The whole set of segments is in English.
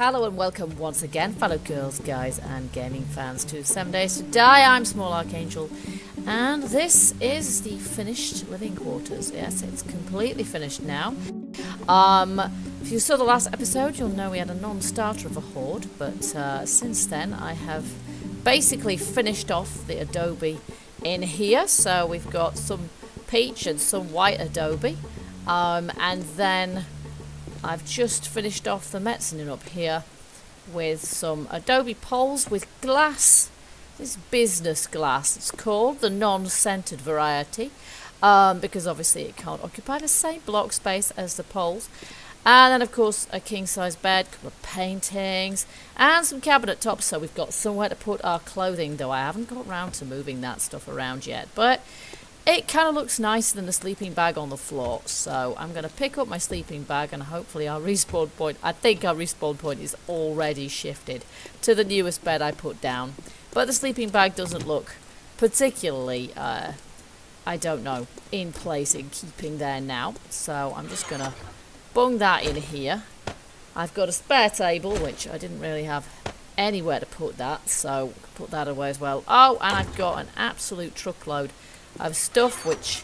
Hello and welcome once again, fellow girls, guys and gaming fans to 7 Days to Die. I'm Small Archangel and this is the finished living quarters. Yes, it's completely finished now. If you saw the last episode, you'll know we had a non-starter of a horde, but since then I have basically finished off the adobe in here. So we've got some peach and some white adobe, and then I've just finished off the mezzanine up here with some adobe poles with glass. This business glass, it's called the non-centered variety, because obviously it can't occupy the same block space as the poles. And then of course a king-size bed, a couple of paintings and some cabinet tops, so we've got somewhere to put our clothing, though I haven't got round to moving that stuff around yet. But it kind of looks nicer than the sleeping bag on the floor, so I'm going to pick up my sleeping bag and hopefully our respawn point, I think our respawn point is already shifted to the newest bed I put down. But the sleeping bag doesn't look particularly, I don't know, in place, in keeping there now. So I'm just going to bung that in here. I've got a spare table, which I didn't really have anywhere to put that, so put that away as well. Oh, and I've got an absolute truckload of stuff which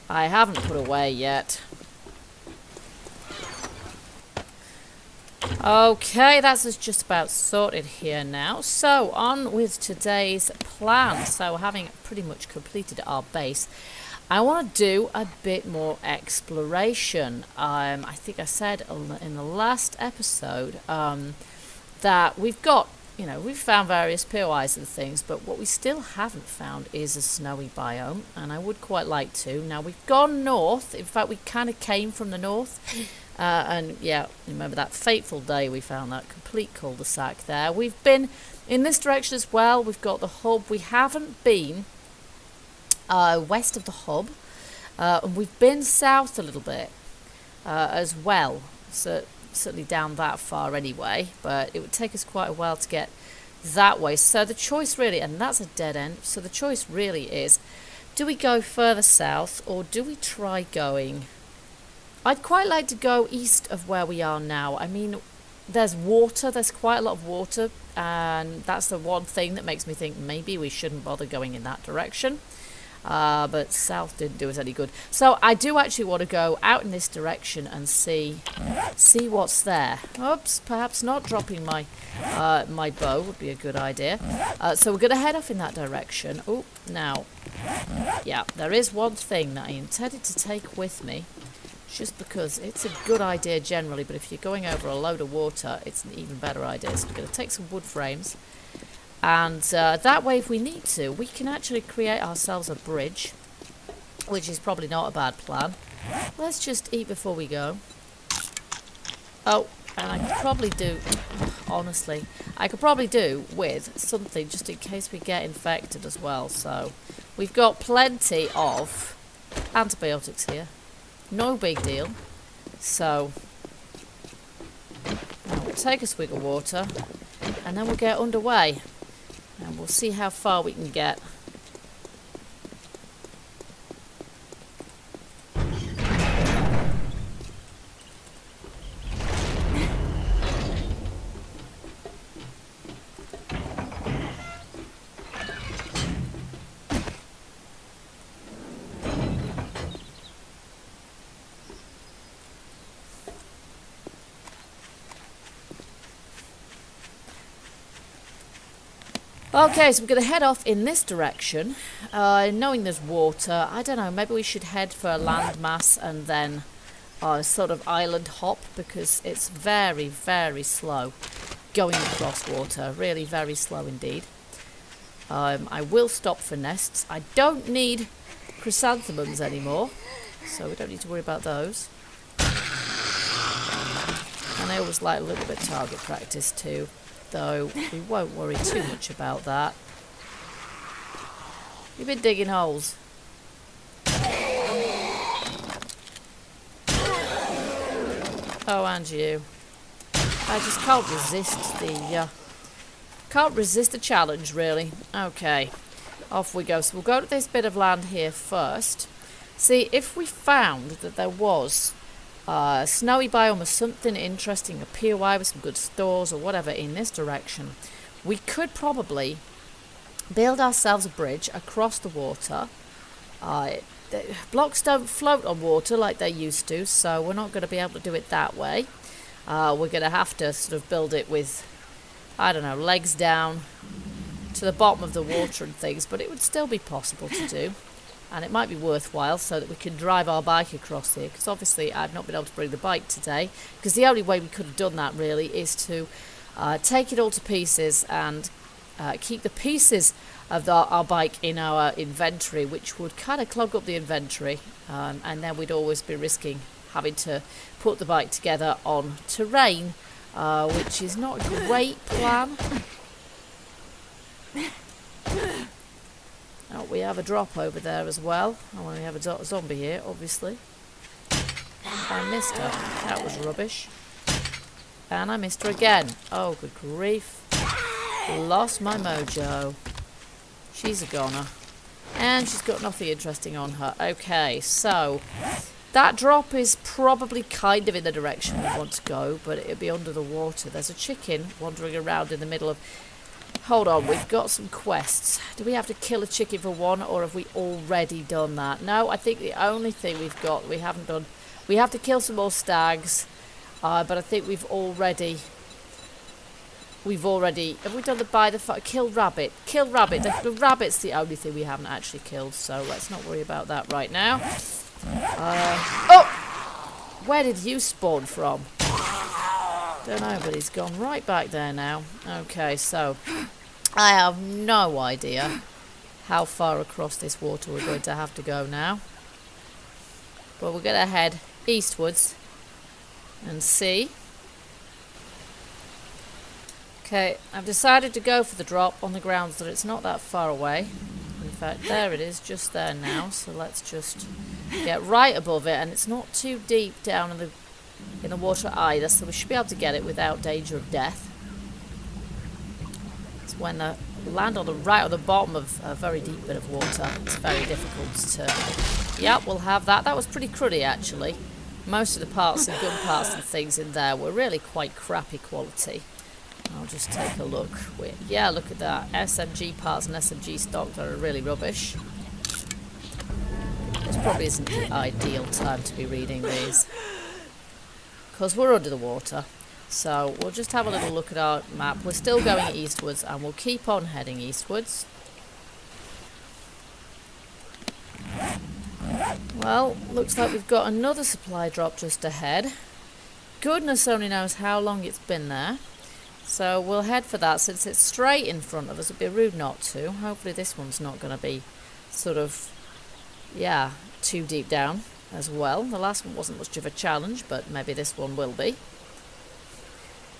I haven't put away yet. Okay, that's us just about sorted here now. So on with today's plan. So having pretty much completed our base, I want to do a bit more exploration. I think I said in the last episode that we've got, you know, we've found various POIs and things, but what we still haven't found is a snowy biome, and I would quite like to. Now, we've gone north. In fact, we kind of came from the north, and yeah, remember that fateful day we found that complete cul-de-sac there. We've been in this direction as well. We've got the hub. We haven't been west of the hub, and we've been south a little bit as well. So certainly down that far anyway, but it would take us quite a while to get that way. So the choice really, and that's a dead end, so the choice really is, do we go further south or do we try going, I'd quite like to go east of where we are now. I mean, there's water, there's quite a lot of water, and that's the one thing that makes me think maybe we shouldn't bother going in that direction. But south didn't do us any good. So I do actually want to go out in this direction and see what's there. Oops, perhaps not dropping my my bow would be a good idea. So we're going to head off in that direction. Oh, now, yeah, there is one thing that I intended to take with me, just because it's a good idea generally, but if you're going over a load of water, it's an even better idea. So we're going to take some wood frames. And that way, if we need to, we can actually create ourselves a bridge, which is probably not a bad plan. Let's just eat before we go. Oh, and I could probably do, honestly, I could probably do with something just in case we get infected as well. So we've got plenty of antibiotics here. No big deal. So now we'll take a swig of water and then we'll get underway. And we'll see how far we can get. Okay, so we're going to head off in this direction, knowing there's water. I don't know, maybe we should head for a landmass and then sort of island hop, because it's very, very slow going across water. Really very slow indeed. I will stop for nests. I don't need chrysanthemums anymore, so we don't need to worry about those. And I always like a little bit of target practice too, though we won't worry too much about that. You've been digging holes. Oh, and you. I just can't resist the challenge, really. Okay, off we go. So we'll go to this bit of land here first. See, if we found that there was snowy biome or something interesting, a POI with some good stores or whatever in this direction, we could probably build ourselves a bridge across the water. The blocks don't float on water like they used to, so we're not going to be able to do it that way. We're going to have to sort of build it with, I don't know, legs down to the bottom of the water and things, but it would still be possible to do. And it might be worthwhile so that we can drive our bike across here, because obviously I've not been able to bring the bike today, because the only way we could have done that really is to take it all to pieces and keep the pieces of our bike in our inventory, which would kind of clog up the inventory, and then we'd always be risking having to put the bike together on terrain, which is not a great plan. Oh, we have a drop over there as well. Oh, we have a zombie here, obviously. I missed her. That was rubbish. And I missed her again. Oh, good grief. Lost my mojo. She's a goner. And she's got nothing interesting on her. Okay, so that drop is probably kind of in the direction we want to go, but it'll be under the water. There's a chicken wandering around in the middle of... Hold on, we've got some quests. Do we have to kill a chicken for one, or have we already done that? No, I think the only thing we've got we haven't done... We have to kill some more stags, but I think we've already... Have we done the kill rabbit? Kill rabbit. The rabbit's the only thing we haven't actually killed, so let's not worry about that right now. Oh! Where did you spawn from? Don't know, but he's gone right back there now. Okay, so I have no idea how far across this water we're going to have to go now. But we're going to head eastwards and see. Okay, I've decided to go for the drop on the grounds that it's not that far away. In fact, there it is, just there now. So let's just get right above it, and it's not too deep down in the water either, so we should be able to get it without danger of death. It's when the land on the right or the bottom of a very deep bit of water, it's very difficult to... Yep, we'll have that. That was pretty cruddy actually. Most of the parts and gun parts and things in there were really quite crappy quality. I'll just take a look. Yeah, look at that. SMG parts and SMG stock that are really rubbish. This probably isn't the ideal time to be reading these, because we're under the water. So we'll just have a little look at our map. We're still going eastwards, and we'll keep on heading eastwards. Well, looks like we've got another supply drop just ahead. Goodness only knows how long it's been there. So we'll head for that. Since it's straight in front of us, it'd be rude not to. Hopefully this one's not going to be sort of, yeah, too deep down as well. The last one wasn't much of a challenge, but maybe this one will be.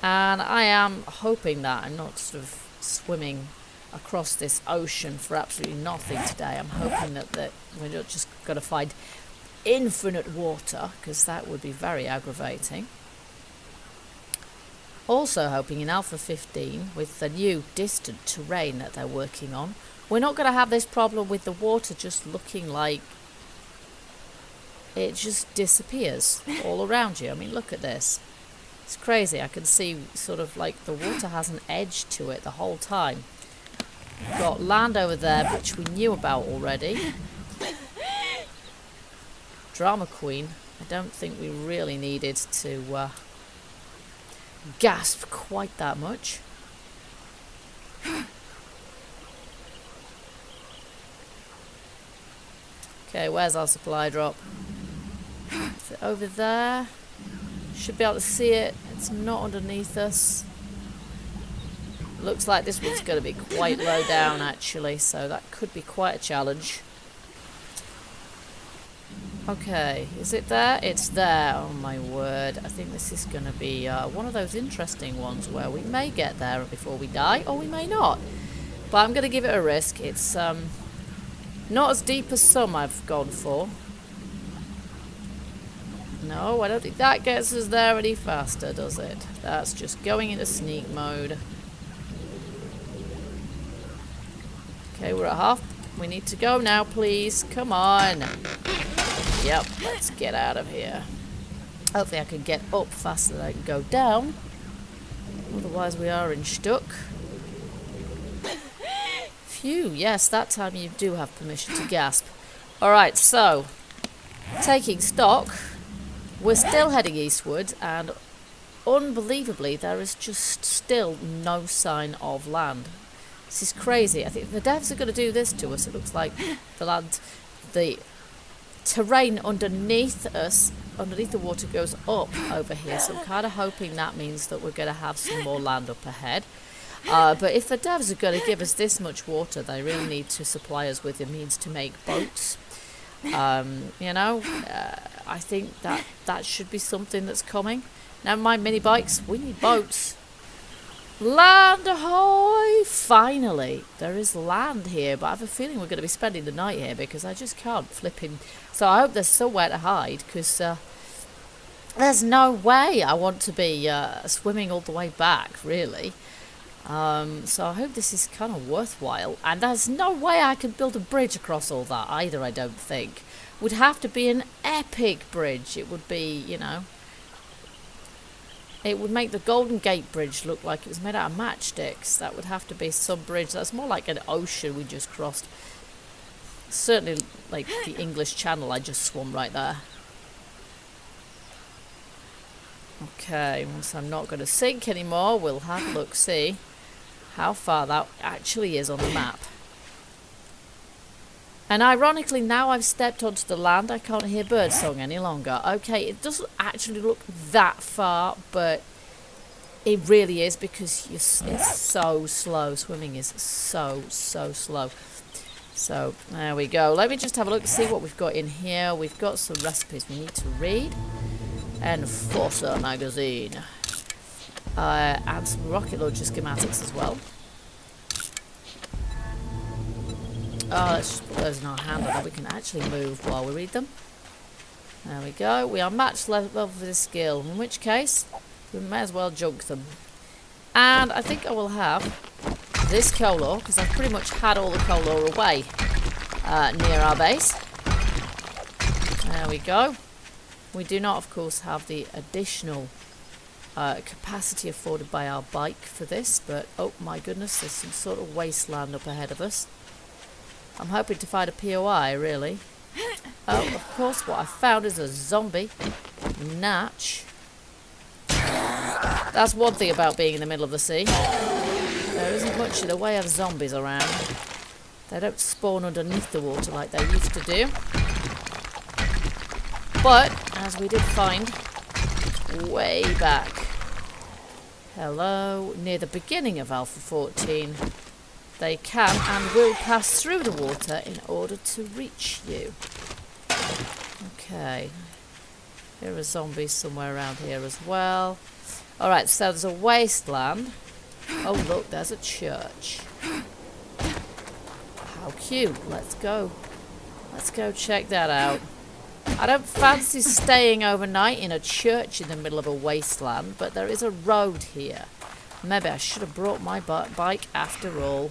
And I am hoping that I'm not sort of swimming across this ocean for absolutely nothing today. I'm hoping that we're not just going to find infinite water, because that would be very aggravating. Also hoping in Alpha 15, with the new distant terrain that they're working on, we're not going to have this problem with the water just looking like it just disappears all around you. I mean, look at this. It's crazy. I can see sort of like the water has an edge to it the whole time. We've got land over there, which we knew about already. Drama Queen. I don't think we really needed to gasp quite that much. Okay, where's our supply drop? Is it over there? Should be able to see it. It's not underneath us. Looks like this one's going to be quite low down actually, so that could be quite a challenge. Okay, is it there? It's there. Oh my word. I think this is going to be one of those interesting ones where we may get there before we die, or we may not. But I'm going to give it a risk. It's not as deep as some I've gone for. No, I don't think that gets us there any faster, does it? That's just going into sneak mode. Okay, we're at half. We need to go now, please. Come on. Yep, let's get out of here. Hopefully I can get up faster than I can go down. Otherwise we are in stuck. Phew, yes, that time you do have permission to gasp. Alright, so, taking stock, we're still heading eastward, and unbelievably there is just still no sign of land. This is crazy. I think the devs are going to do this to us. It looks like the terrain underneath us, underneath the water, goes up over here, so I'm kind of hoping that means that we're going to have some more land up ahead. But if the devs are going to give us this much water, they really need to supply us with the means to make boats. You know, I think that should be something that's coming. Never mind mini bikes, we need boats. Land ahoy! Finally, there is land here, but I have a feeling we're going to be spending the night here because I just can't flipping. So I hope there's somewhere to hide, because there's no way I want to be swimming all the way back, really. So I hope this is kind of worthwhile. And there's no way I could build a bridge across all that either, I don't think. Would have to be an epic bridge. It would be, you know, it would make the Golden Gate Bridge look like it was made out of matchsticks. That would have to be some bridge. That's more like an ocean we just crossed. Certainly like the English Channel I just swum right there. Okay, once I'm not going to sink anymore, we'll have a look, see how far that actually is on the map. And ironically, now I've stepped onto the land, I can't hear birdsong any longer. Okay, it doesn't actually look that far, but it really is, because it's so slow. Swimming is so slow. So, there we go. Let me just have a look and see what we've got in here. We've got some recipes we need to read. Enforcer magazine. And some rocket launcher schematics as well. Oh, let's just put those in our hand, and then we can actually move while we read them. There we go. We are match level for this skill, in which case we may as well junk them. And I think I will have this coal ore, because I've pretty much had all the coal ore away near our base. There we go. We do not, of course, have the additional capacity afforded by our bike for this, but oh my goodness, there's some sort of wasteland up ahead of us. I'm hoping to find a POI, really. Oh, of course, what I found is a zombie. Natch. That's one thing about being in the middle of the sea. There isn't much in the way of zombies around. They don't spawn underneath the water like they used to do. But, as we did find way back, hello, near the beginning of Alpha 14, they can and will pass through the water in order to reach you. Okay, there are zombies somewhere around here as well. Alright, so there's a wasteland. Oh look, there's a church. How cute. Let's go. Let's go check that out. I don't fancy staying overnight in a church in the middle of a wasteland, but there is a road here. Maybe I should have brought my bike after all.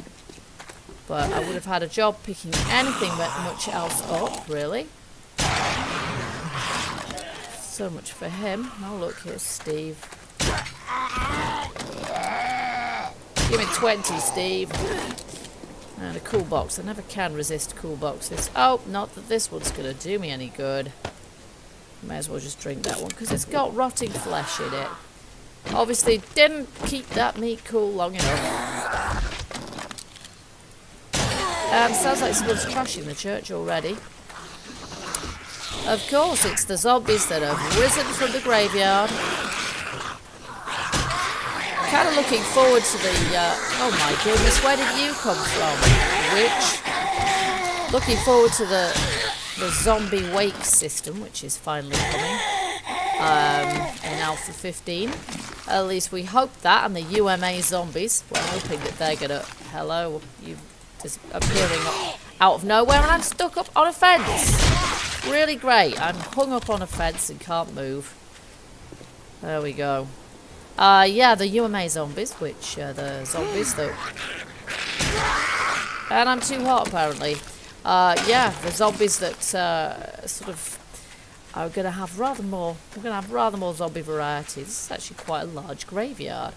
But I would have had a job picking anything but much else up, really. So much for him. Oh look, here's Steve. Give me 20, Steve. And a cool box. I never can resist cool boxes. Oh, not that this one's going to do me any good. May as well just drink that one, because it's got rotting flesh in it. Obviously didn't keep that meat cool long enough. Sounds like someone's trashing the church already. Of course, it's the zombies that have risen from the graveyard. Kind of looking forward to the... oh my goodness, where did you come from, witch? Looking forward to the zombie wake system, which is finally coming in Alpha 15. At least we hope that, and the UMA zombies. We're hoping that they're going to... Hello, you just appearing out of nowhere, and I'm stuck up on a fence. Really great. I'm hung up on a fence and can't move. There we go. Yeah, the UMA zombies, which the zombies that... And I'm too hot, apparently. Yeah, the zombies that sort of are going to have rather more. We're going to have rather more zombie varieties. This is actually quite a large graveyard.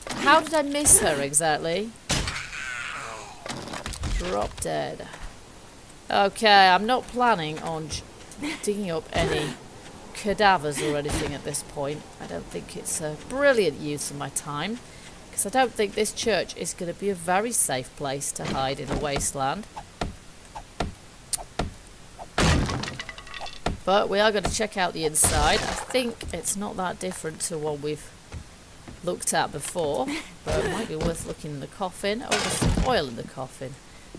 How did I miss her exactly? Drop dead. Okay, I'm not planning on digging up any cadavers or anything at this point. I don't think it's a brilliant use of my time, because I don't think this church is going to be a very safe place to hide in a wasteland. But we are going to check out the inside. I think it's not that different to what we've looked at before, but it might be worth looking in the coffin. Oh, there's some oil in the coffin.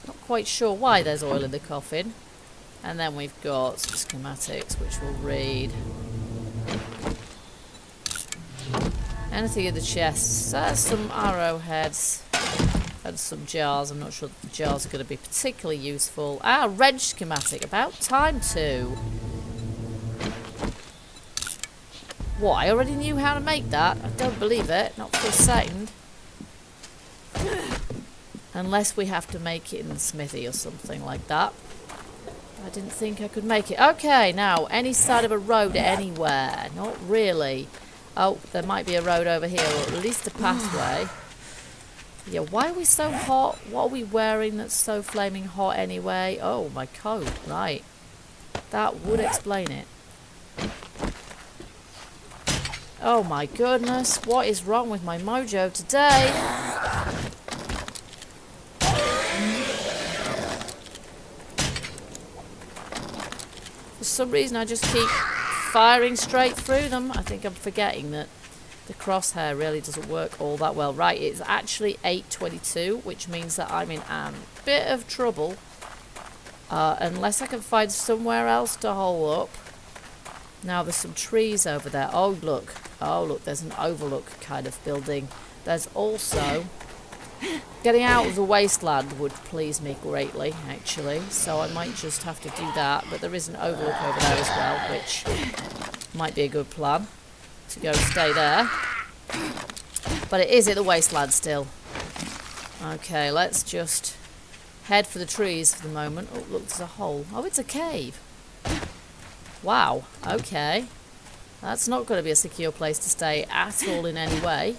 Not quite sure why there's oil in the coffin. And then we've got some schematics, which we'll read. Anything in the chests? Some arrowheads and some jars. I'm not sure that the jars are going to be particularly useful. Ah, wrench schematic. About time too. What, I already knew how to make that? I don't believe it. Not for a second. Unless we have to make it in the smithy or something like that. I didn't think I could make it. Okay, now, any side of a road anywhere? Not really. Oh, there might be a road over here, or at least a pathway. Yeah, why are we so hot? What are we wearing that's so flaming hot anyway? Oh, my coat. Right. That would explain it. Oh my goodness, what is wrong with my mojo today? For some reason I just keep firing straight through them. I think I'm forgetting that the crosshair really doesn't work all that well. Right, it's actually 8:22, which means that I'm in a bit of trouble. Unless I can find somewhere else to hole up. Now there's some trees over there. Oh look, there's an overlook kind of building. There's also... Getting out of the wasteland would please me greatly, actually. So I might just have to do that. But there is an overlook over there as well, which might be a good plan. To go stay there. But it is in the wasteland still. Okay, let's just head for the trees for the moment. Oh, look, there's a hole. Oh, it's a cave. Wow, okay. That's not going to be a secure place to stay at all in any way.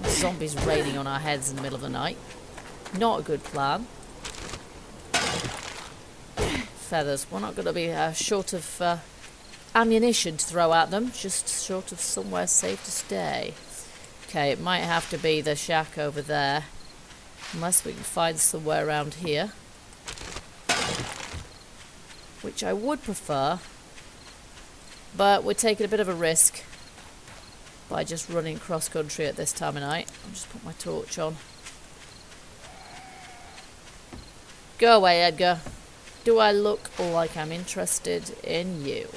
Zombies raining on our heads in the middle of the night. Not a good plan. Feathers. We're not going to be short of ammunition to throw at them. Just short of somewhere safe to stay. Okay, it might have to be the shack over there. Unless we can find somewhere around here. Which I would prefer. But we're taking a bit of a risk by just running cross country at this time of night. I'll just put my torch on. Go away, Edgar. Do I look like I'm interested in you?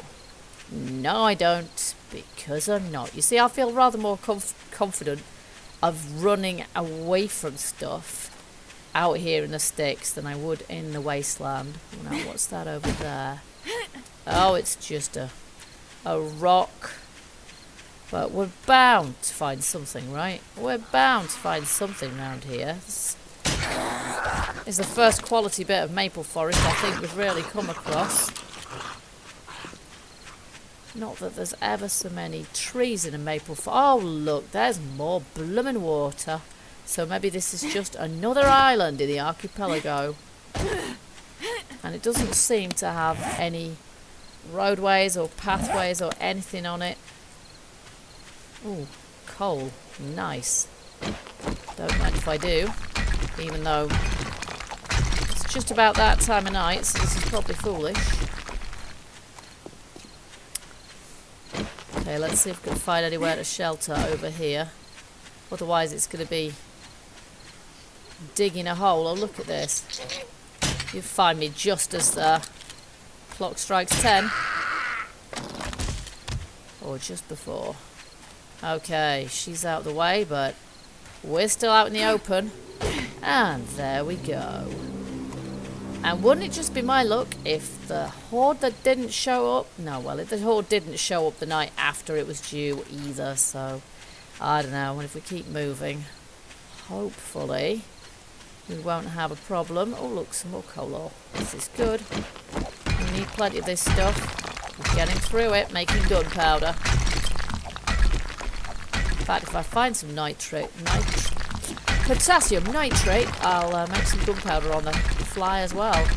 No, I don't, because I'm not. You see, I feel rather more confident of running away from stuff out here in the sticks than I would in the wasteland. Now, what's that over there? Oh, it's just a rock. But we're bound to find something, right? We're bound to find something around here. This is the first quality bit of maple forest I think we've really come across. Not that there's ever so many trees in a maple forest. Oh, look, there's more blooming water. So maybe this is just another island in the archipelago. And it doesn't seem to have any roadways or pathways or anything on it. Ooh, coal. Nice. Don't mind if I do. Even though it's just about that time of night, so this is probably foolish. Okay, let's see if we can find anywhere to shelter over here. Otherwise it's going to be digging a hole. Oh, look at this. You'll find me just as the clock strikes 10. Or just before. Okay, she's out of the way, but we're still out in the open. And there we go. And wouldn't it just be my luck if the horde that didn't show up... No, well, the horde didn't show up the night after it was due either, so... I don't know, and if we keep moving, hopefully we won't have a problem. Oh, look, some more coal ore. This is good. We need plenty of this stuff. We're getting through it, making gunpowder. In fact, if I find some potassium nitrate, I'll make some gunpowder on the fly as well.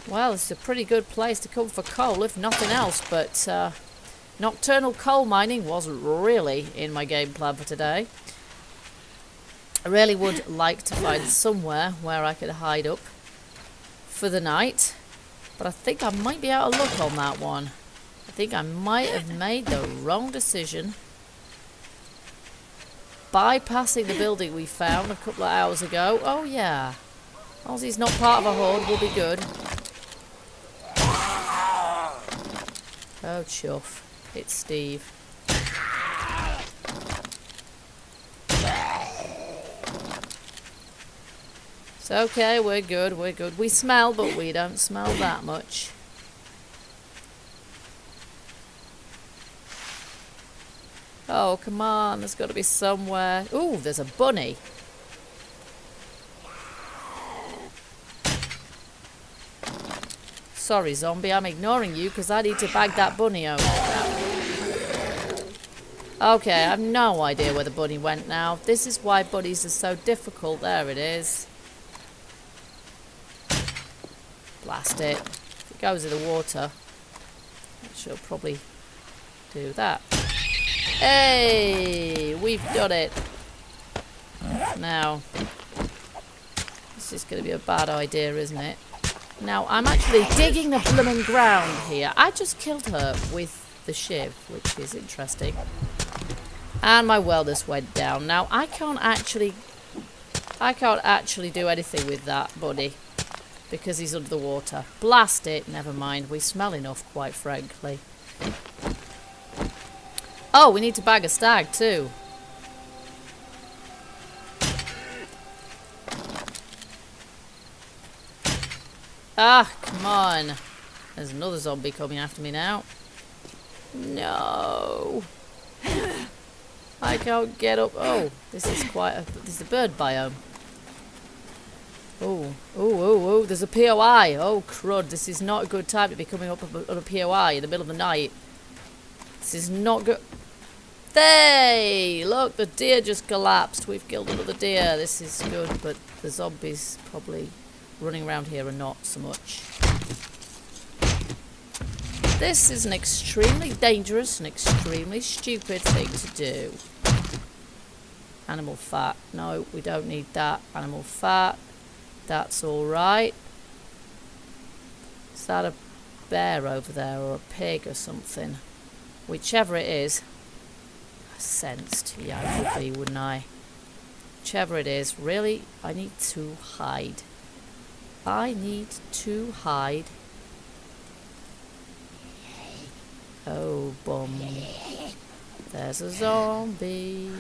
Well, it's a pretty good place to come for coal, if nothing else, but nocturnal coal mining wasn't really in my game plan for today. I really would like to find somewhere where I could hide up for the night, but I think I might be out of luck on that one. I think I might have made the wrong decision. Bypassing the building we found a couple of hours ago. Oh yeah, as long as he's not part of a horde, we'll be good. Oh, chuff. It's Steve. It's okay, we're good, we're good. We smell, but we don't smell that much. Oh, come on, there's got to be somewhere. Ooh, there's a bunny. Sorry, zombie, I'm ignoring you because I need to bag that bunny over. Okay, I have no idea where the bunny went now. This is why bunnies are so difficult. There it is. Blast it. If it goes in the water, it should probably do that. Hey, we've done it. Now, this is going to be a bad idea, isn't it? Now, I'm actually digging the blooming ground here. I just killed her with the shiv, which is interesting. And my wellness went down. Now, I can't actually do anything with that bunny because he's under the water. Blast it. Never mind. We smell enough, quite frankly. Oh, we need to bag a stag, too. Ah, come on. There's another zombie coming after me now. No. I can't get up. Oh, this is a bird biome. Oh, there's a POI. Oh, crud. This is not a good time to be coming up on a POI in the middle of the night. This is not good. Hey, look, the deer just collapsed. We've killed another deer. This is good, but the zombies probably running around here are not so much. This is an extremely dangerous and extremely stupid thing to do. Animal fat. No, we don't need that. Animal fat. That's alright. Is that a bear over there or a pig or something? Whichever it is. I sensed. Yeah, I would be, wouldn't I? Whichever it is. Really, I need to hide. I need to hide. Oh, bum. There's a zombie.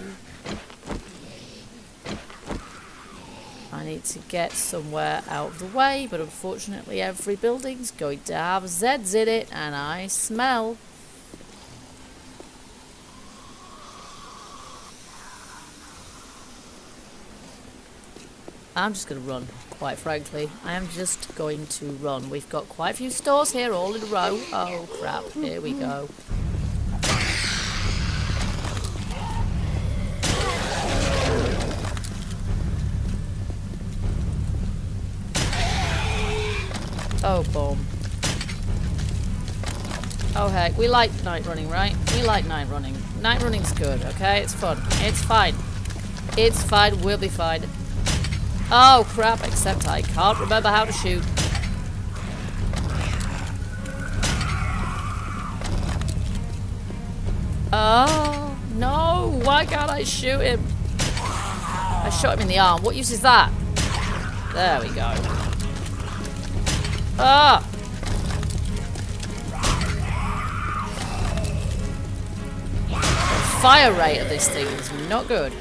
I need to get somewhere out of the way, but unfortunately every building's going to have Zeds in it, and I smell. I'm just going to run, quite frankly. I am just going to run. We've got quite a few stores here all in a row. Oh, crap. Here we go. Oh, boom. Oh, heck. We like night running, right? We like night running. Night running's good, okay? It's fun. It's fine. It's fine. We'll be fine. Oh, crap, except I can't remember how to shoot. Oh, no. Why can't I shoot him? I shot him in the arm. What use is that? There we go. Ah! The fire rate of this thing is not good.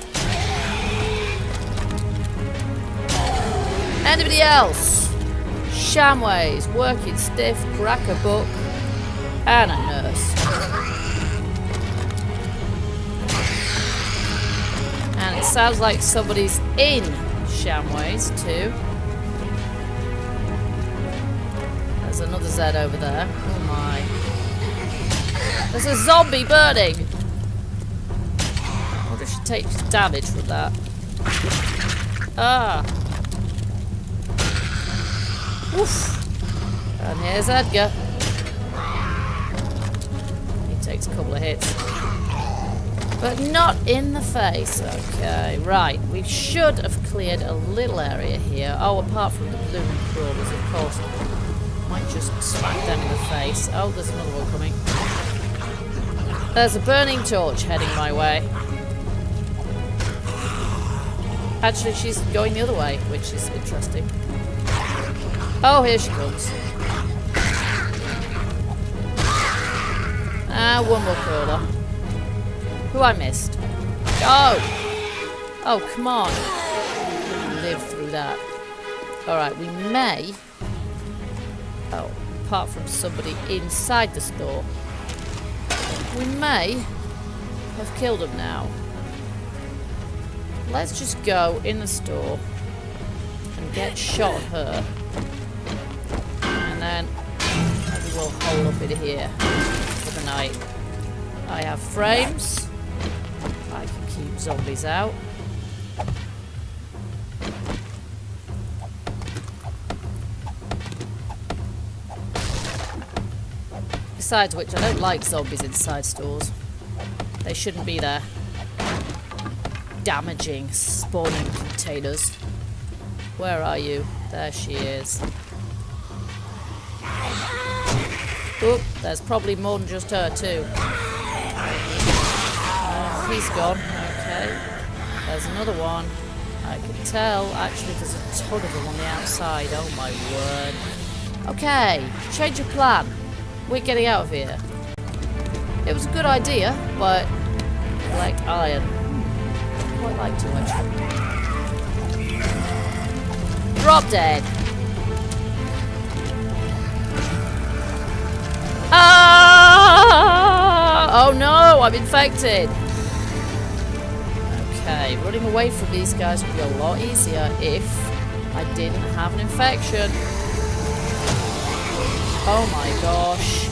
Anybody else? Shamways, working stiff, crack a book, and a nurse. And it sounds like somebody's in Shamways too. There's another Z over there. Oh my. There's a zombie burning! I wonder if she takes damage from that. Ah! Oof! And here's Edgar. He takes a couple of hits. But not in the face. Okay, right. We should have cleared a little area here. Oh, apart from the blooming crawlers, of course. Might just smack them in the face. Oh, there's another one coming. There's a burning torch heading my way. Actually, she's going the other way, which is interesting. Oh, here she comes. Ah, one more crawler. Who I missed? Oh! Oh, come on. Live through that. Alright, we may... Oh, apart from somebody inside the store. We may have killed him now. Let's just go in the store and get shot at her. And then maybe we'll hold up in here for the night. I have frames. I can keep zombies out. Besides which, I don't like zombies inside stores. They shouldn't be there. Damaging spawning containers. Where are you? There she is. Oop, there's probably more than just her too. He's gone. Okay. There's another one. I can tell. Actually, there's a ton of them on the outside. Oh my word. Okay, change of plan. We're getting out of here. It was a good idea, but collect iron. Quite like too much. Drop dead. Ah! Oh no, I'm infected. Okay, running away from these guys would be a lot easier if I didn't have an infection. Oh my gosh.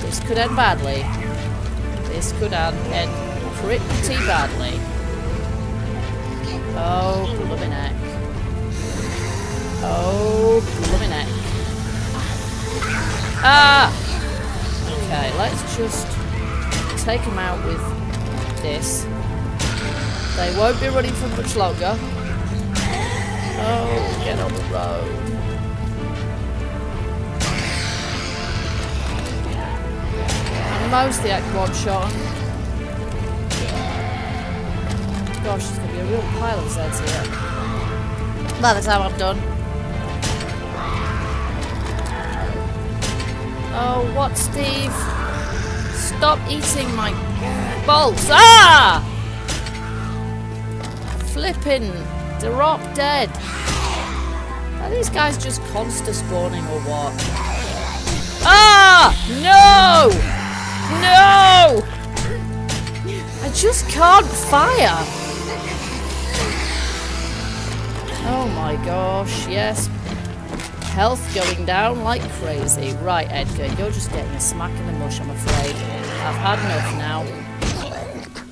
This could end badly. This could end pretty badly. Oh, blooming neck. Oh, blooming neck. Ah! Okay, let's just take them out with this. They won't be running for much longer. Oh, get on the road. Mostly I can one-shot. Gosh, there's going to be a real pile of Zeds here. By the time I'm done. Oh, what, Steve? Stop eating my bolts. Ah! Flippin' drop dead. Are these guys just constant spawning or what? Ah! No! No! I just can't fire. Oh my gosh, yes. Health going down like crazy. Right, Edgar, you're just getting a smack in the mush, I'm afraid. I've had enough now.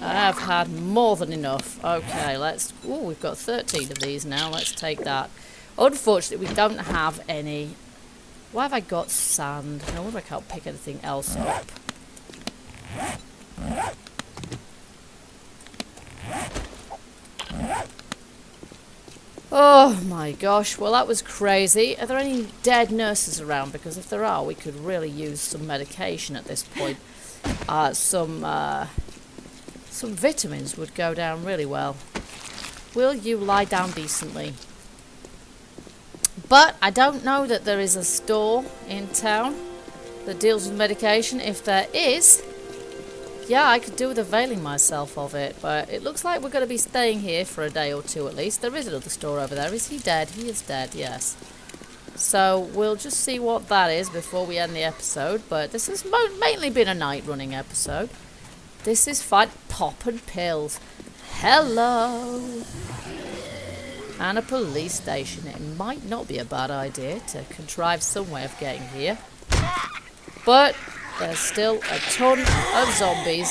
I've had more than enough. Okay, let's... Ooh, we've got 13 of these now. Let's take that. Unfortunately, we don't have any... Why have I got sand? I wonder if I can't pick anything else up. Oh my gosh, well that was crazy. Are there any dead nurses around? Because if there are, we could really use some medication at this point. Some vitamins would go down really well. Will you lie down decently? But I don't know that there is a store in town that deals with medication. If there is, yeah, I could do with availing myself of it. But it looks like we're going to be staying here for a day or two at least. There is another store over there. Is he dead? He is dead, yes. So we'll just see what that is before we end the episode. But this has mainly been a night running episode. This is fun. Pop and pills. Hello. And a police station. It might not be a bad idea to contrive some way of getting here. But there's still a ton of zombies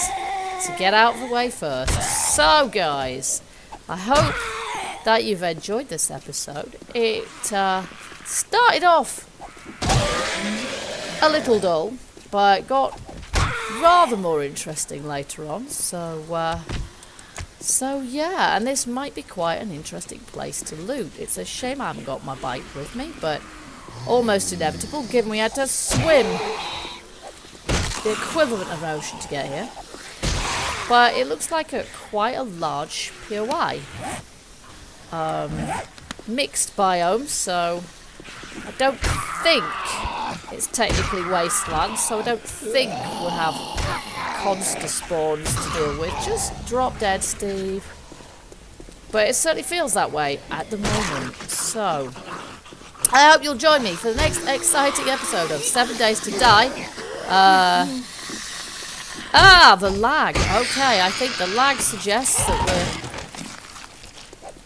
to get out of the way first. So guys, I hope that you've enjoyed this episode. It started off a little dull, but got rather more interesting later on. So yeah, and this might be quite an interesting place to loot. It's a shame I haven't got my bike with me, but almost inevitable given we had to swim the equivalent of an ocean to get here. But it looks like quite a large POI. Mixed biome, so I don't think it's technically wasteland, so I don't think we'll have monster spawns to deal with. Just drop dead, Steve. But it certainly feels that way at the moment. So I hope you'll join me for the next exciting episode of 7 Days to Die. The lag. Okay, I think the lag suggests that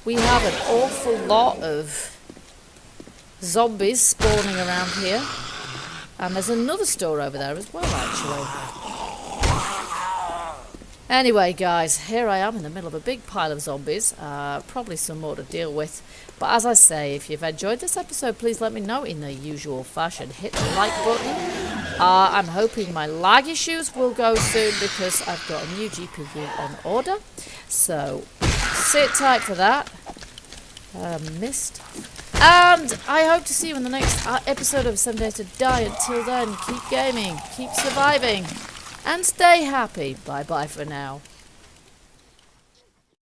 we have an awful lot of zombies spawning around here. And there's another store over there as well, actually. Anyway, guys, here I am in the middle of a big pile of zombies. Probably some more to deal with. But as I say, if you've enjoyed this episode, please let me know in the usual fashion. Hit the like button. I'm hoping my lag issues will go soon because I've got a new GPU on order. So sit tight for that. Missed. And I hope to see you in the next episode of 7 Days to Die. Until then, keep gaming, keep surviving, and stay happy. Bye-bye for now.